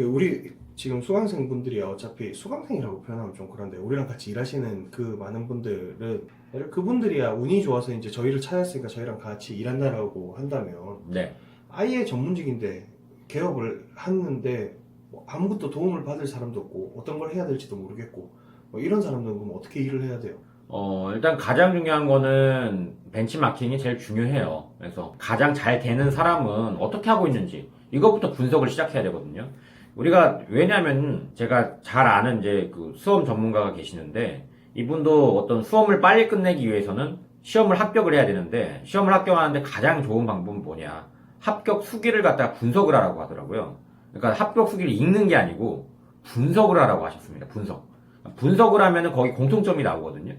우리 지금 수강생분들이 어차피 수강생이라고 표현하면 좀 그런데 우리랑 같이 일하시는 그 많은 분들은 그분들이야 운이 좋아서 이제 저희를 찾았으니까 저희랑 같이 일한다라고 한다면 네. 아예 전문직인데 개업을 하는데 뭐 아무것도 도움을 받을 사람도 없고 어떤 걸 해야 될지도 모르겠고 뭐 이런 사람들은 그럼 어떻게 일을 해야 돼요? 일단 가장 중요한 거는 벤치마킹이 제일 중요해요. 그래서 가장 잘 되는 사람은 어떻게 하고 있는지 이것부터 분석을 시작해야 되거든요. 우리가 왜냐하면 제가 잘 아는 이제 그 수험 전문가가 계시는데 이분도 어떤 수험을 빨리 끝내기 위해서는 시험을 합격을 해야 되는데 시험을 합격하는데 가장 좋은 방법은 뭐냐? 합격 수기를 갖다가 분석을 하라고 하더라고요. 그러니까 합격 수기를 읽는 게 아니고 분석을 하라고 하셨습니다. 분석을 하면은 거기 공통점이 나오거든요.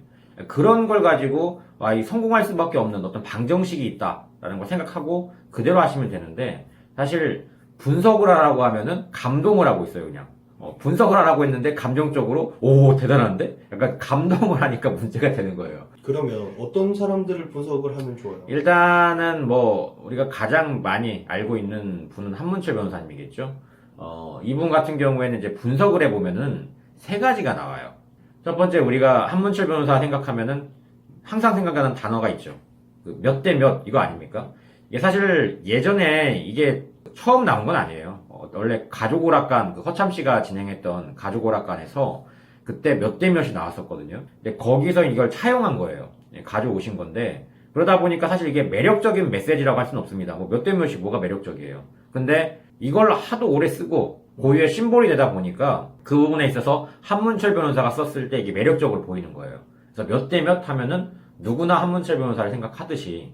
그런 걸 가지고 이 성공할 수밖에 없는 어떤 방정식이 있다라는 걸 생각하고 그대로 하시면 되는데 사실 분석을 하라고 하면은 감동을 하고 있어요, 그냥. 분석을 하라고 했는데 감정적으로 오 대단한데? 약간 감동을 하니까 문제가 되는 거예요. 그러면 어떤 사람들을 분석을 하면 좋아요? 일단은 뭐 우리가 가장 많이 알고 있는 분은 한문철 변호사님이겠죠. 이분 같은 경우에는 이제 분석을 해보면은 세 가지가 나와요. 첫 번째 우리가 한문철 변호사 생각하면은 항상 생각하는 단어가 있죠. 몇 대 몇 이거 아닙니까? 이게 사실 예전에 이게 처음 나온 건 아니에요. 원래 가족오락관 허참 씨가 진행했던 가족오락관에서 그때 몇 대 몇이 나왔었거든요. 근데 거기서 이걸 차용한 거예요. 가져오신 건데 그러다 보니까 사실 이게 매력적인 메시지라고 할 수는 없습니다. 뭐 몇 대 몇이 뭐가 매력적이에요. 근데 이걸 하도 오래 쓰고 고유의 심볼이 되다 보니까 그 부분에 있어서 한문철 변호사가 썼을 때 이게 매력적으로 보이는 거예요. 그래서 몇 대 몇 하면은 누구나 한문철 변호사를 생각하듯이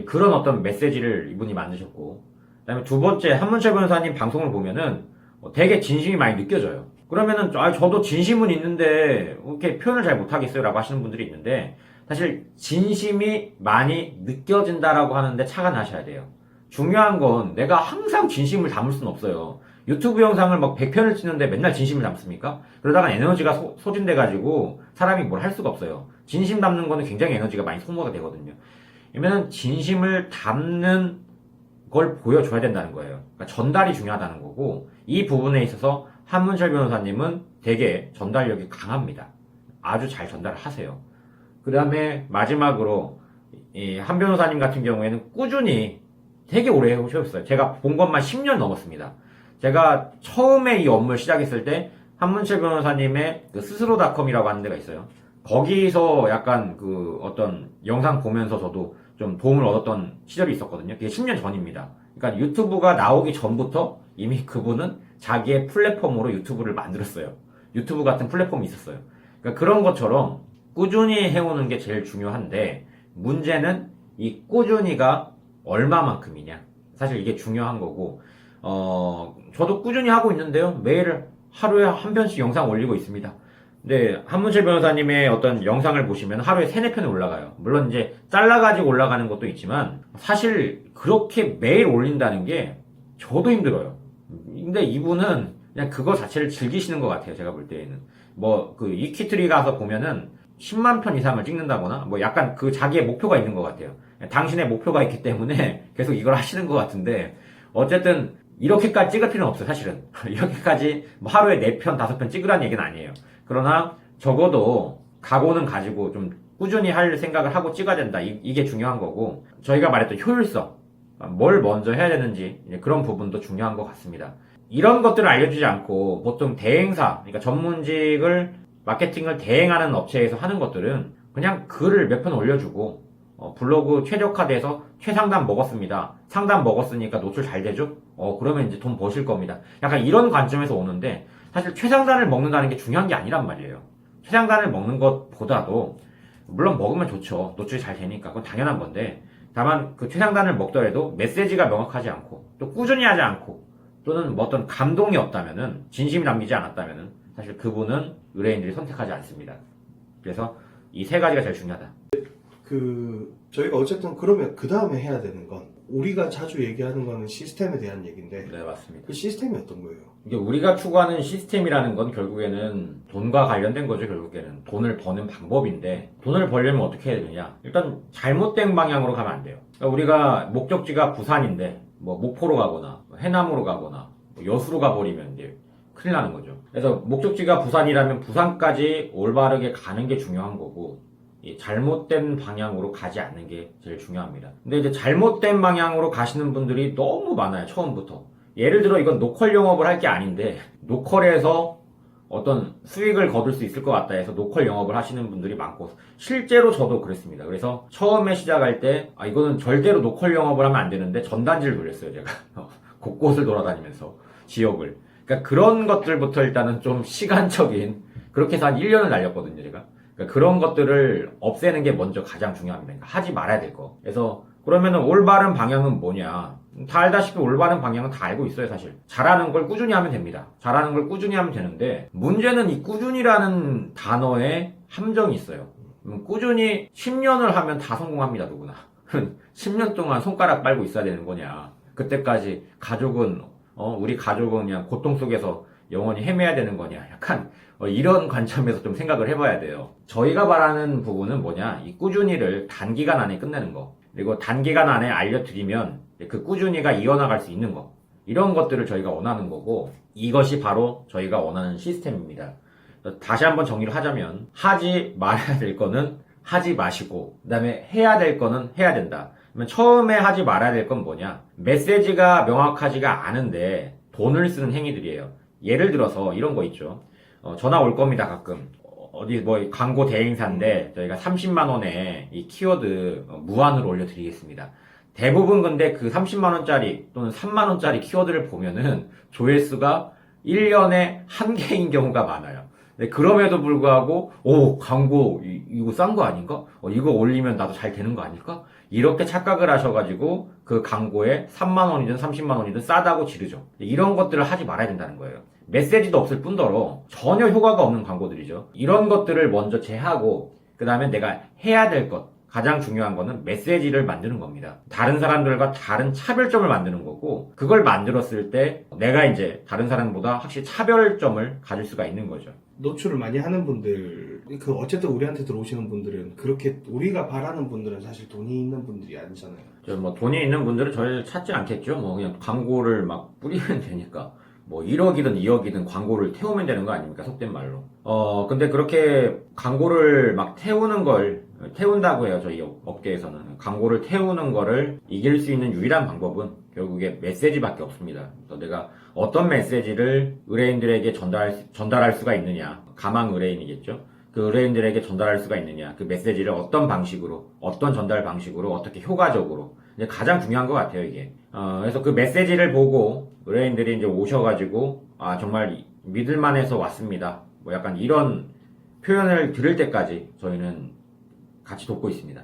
그런 어떤 메시지를 이분이 만드셨고 그다음에 두 번째 한문철 변호사님 방송을 보면은 되게 진심이 많이 느껴져요. 그러면은 저도 진심은 있는데 이렇게 표현을 잘 못하겠어요 라고 하시는 분들이 있는데 사실 진심이 많이 느껴진다라고 하는데 착안하셔야 돼요. 중요한 건 내가 항상 진심을 담을 수는 없어요. 유튜브 영상을 막 100편을 찍는데 맨날 진심을 담습니까? 그러다가 에너지가 소진돼가지고 사람이 뭘 할 수가 없어요. 진심 담는 거는 굉장히 에너지가 많이 소모가 되거든요. 그러면은 진심을 담는 걸 보여줘야 된다는 거예요. 그러니까 전달이 중요하다는 거고 이 부분에 있어서 한문철 변호사님은 되게 전달력이 강합니다. 아주 잘 전달을 하세요. 그 다음에 마지막으로 한 변호사님 같은 경우에는 꾸준히 되게 오래 해오셨어요. 제가 본 것만 10년 넘었습니다. 제가 처음에 이 업무를 시작했을 때 한문철 변호사님의 그 스스로닷컴이라고 하는 데가 있어요. 거기서 약간 그 어떤 영상 보면서 저도 좀 도움을 얻었던 시절이 있었거든요. 그게 10년 전입니다. 그러니까 유튜브가 나오기 전부터 이미 그분은 자기의 플랫폼으로 유튜브를 만들었어요. 유튜브 같은 플랫폼이 있었어요. 그러니까 그런 것처럼 꾸준히 해오는 게 제일 중요한데 문제는 이 꾸준히가 얼마만큼이냐. 사실 이게 중요한 거고 저도 꾸준히 하고 있는데요. 매일 하루에 한 편씩 영상 올리고 있습니다. 네, 한문철 변호사님의 어떤 영상을 보시면 하루에 3-4편이 올라가요. 물론 이제 잘라가지고 올라가는 것도 있지만 사실 그렇게 매일 올린다는 게 저도 힘들어요. 근데 이분은 그냥 그거 자체를 즐기시는 것 같아요. 제가 볼 때에는. 뭐 그 이키트리 가서 보면은 10만 편 이상을 찍는다거나 뭐 약간 그 자기의 목표가 있는 것 같아요. 당신의 목표가 있기 때문에 계속 이걸 하시는 것 같은데 어쨌든 이렇게까지 찍을 필요는 없어요. 사실은. 이렇게까지 뭐 하루에 4편, 5편 찍으라는 얘기는 아니에요. 그러나 적어도 각오는 가지고 좀 꾸준히 할 생각을 하고 찍어야 된다. 이게 중요한 거고 저희가 말했던 효율성, 뭘 먼저 해야 되는지 그런 부분도 중요한 것 같습니다. 이런 것들을 알려주지 않고 보통 대행사, 그러니까 전문직을 마케팅을 대행하는 업체에서 하는 것들은 그냥 글을 몇 편 올려주고 블로그 최적화돼서 최상단 먹었습니다. 상단 먹었으니까 노출 잘 되죠? 그러면 이제 돈 버실 겁니다. 약간 이런 관점에서 오는데 사실 최상단을 먹는다는 게 중요한 게 아니란 말이에요. 최상단을 먹는 것보다도 물론 먹으면 좋죠. 노출이 잘 되니까 그건 당연한 건데 다만 그 최상단을 먹더라도 메시지가 명확하지 않고 또 꾸준히 하지 않고 또는 뭐 어떤 감동이 없다면은 진심이 담기지 않았다면은 사실 그분은 의뢰인들이 선택하지 않습니다. 그래서 이 세 가지가 제일 중요하다. 저희가 어쨌든 그러면 그 다음에 해야 되는 건 우리가 자주 얘기하는 거는 시스템에 대한 얘기인데 네, 맞습니다. 그 시스템이 어떤 거예요? 이게 우리가 추구하는 시스템이라는 건 결국에는 돈과 관련된 거죠. 결국에는 돈을 버는 방법인데 돈을 벌려면 어떻게 해야 되느냐? 일단 잘못된 방향으로 가면 안 돼요. 그러니까 우리가 목적지가 부산인데 뭐 목포로 가거나 해남으로 가거나 여수로 가버리면 이제 큰일 나는 거죠. 그래서 목적지가 부산이라면 부산까지 올바르게 가는 게 중요한 거고, 이 잘못된 방향으로 가지 않는 게 제일 중요합니다. 근데 이제 잘못된 방향으로 가시는 분들이 너무 많아요, 처음부터. 예를 들어 이건 노컬 영업을 할 게 아닌데, 노컬에서 어떤 수익을 거둘 수 있을 것 같다 해서 노컬 영업을 하시는 분들이 많고, 실제로 저도 그랬습니다. 그래서 처음에 시작할 때, 이거는 절대로 노컬 영업을 하면 안 되는데 전단지를 돌렸어요, 제가. 곳곳을 돌아다니면서, 지역을. 그러니까 그런 것들부터 일단은 좀 시간적인, 그렇게 해서 한 1년을 날렸거든요, 제가. 그러니까 그런 것들을 없애는 게 먼저 가장 중요합니다. 그러니까 하지 말아야 될 거. 그래서 그러면은 올바른 방향은 뭐냐? 다 알다시피 올바른 방향은 다 알고 있어요, 사실. 잘하는 걸 꾸준히 하면 됩니다. 잘하는 걸 꾸준히 하면 되는데, 문제는 이 꾸준히라는 단어에 함정이 있어요. 꾸준히 10년을 하면 다 성공합니다, 누구나. 10년 동안 손가락 빨고 있어야 되는 거냐? 그때까지 가족은 우리 가족은 그냥 고통 속에서 영원히 헤매야 되는 거냐? 약간 이런 관점에서 좀 생각을 해봐야 돼요. 저희가 바라는 부분은 뭐냐? 이 꾸준히를 단기간 안에 끝내는 거. 그리고 단기간 안에 알려드리면 그 꾸준히가 이어나갈 수 있는 거. 이런 것들을 저희가 원하는 거고, 이것이 바로 저희가 원하는 시스템입니다. 다시 한번 정리를 하자면, 하지 말아야 될 거는 하지 마시고, 그 다음에 해야 될 거는 해야 된다. 그러면 처음에 하지 말아야 될 건 뭐냐? 메시지가 명확하지가 않은데 돈을 쓰는 행위들이에요. 예를 들어서 이런 거 있죠. 전화 올 겁니다, 가끔. 어디 뭐 광고 대행사인데 저희가 30만 원에 이 키워드 무한으로 올려드리겠습니다. 대부분 근데 그 30만 원짜리 또는 3만 원짜리 키워드를 보면은 조회수가 1년에 한 개인 경우가 많아요. 근데 그럼에도 불구하고 광고 이거 싼 거 아닌가? 이거 올리면 나도 잘 되는 거 아닐까? 이렇게 착각을 하셔가지고 그 광고에 3만 원이든 30만 원이든 싸다고 지르죠. 이런 것들을 하지 말아야 된다는 거예요. 메시지도 없을 뿐더러 전혀 효과가 없는 광고들이죠. 이런 것들을 먼저 제하고, 그 다음에 내가 해야 될 것, 가장 중요한 거는 메시지를 만드는 겁니다. 다른 사람들과 다른 차별점을 만드는 거고, 그걸 만들었을 때 내가 이제 다른 사람보다 확실히 차별점을 가질 수가 있는 거죠. 노출을 많이 하는 분들, 어쨌든 우리한테 들어오시는 분들은 그렇게 우리가 바라는 분들은 사실 돈이 있는 분들이 아니잖아요. 뭐 돈이 있는 분들은 저희를 찾지 않겠죠. 뭐 그냥 광고를 막 뿌리면 되니까. 뭐 1억이든 2억이든 광고를 태우면 되는 거 아닙니까? 속된 말로. 근데 그렇게 광고를 막 태운다고 해요. 저희 업계에서는. 광고를 태우는 거를 이길 수 있는 유일한 방법은 결국에 메시지밖에 없습니다. 그래서 내가 어떤 메시지를 의뢰인들에게 전달할 수가 있느냐. 가망 의뢰인이겠죠. 그 의뢰인들에게 전달할 수가 있느냐. 그 메시지를 어떤 방식으로, 어떤 전달 방식으로, 어떻게 효과적으로. 이제 가장 중요한 것 같아요, 이게. 그래서 그 메시지를 보고 의뢰인들이 이제 오셔가지고, 정말 믿을만해서 왔습니다. 뭐 약간 이런 표현을 들을 때까지 저희는 같이 돕고 있습니다.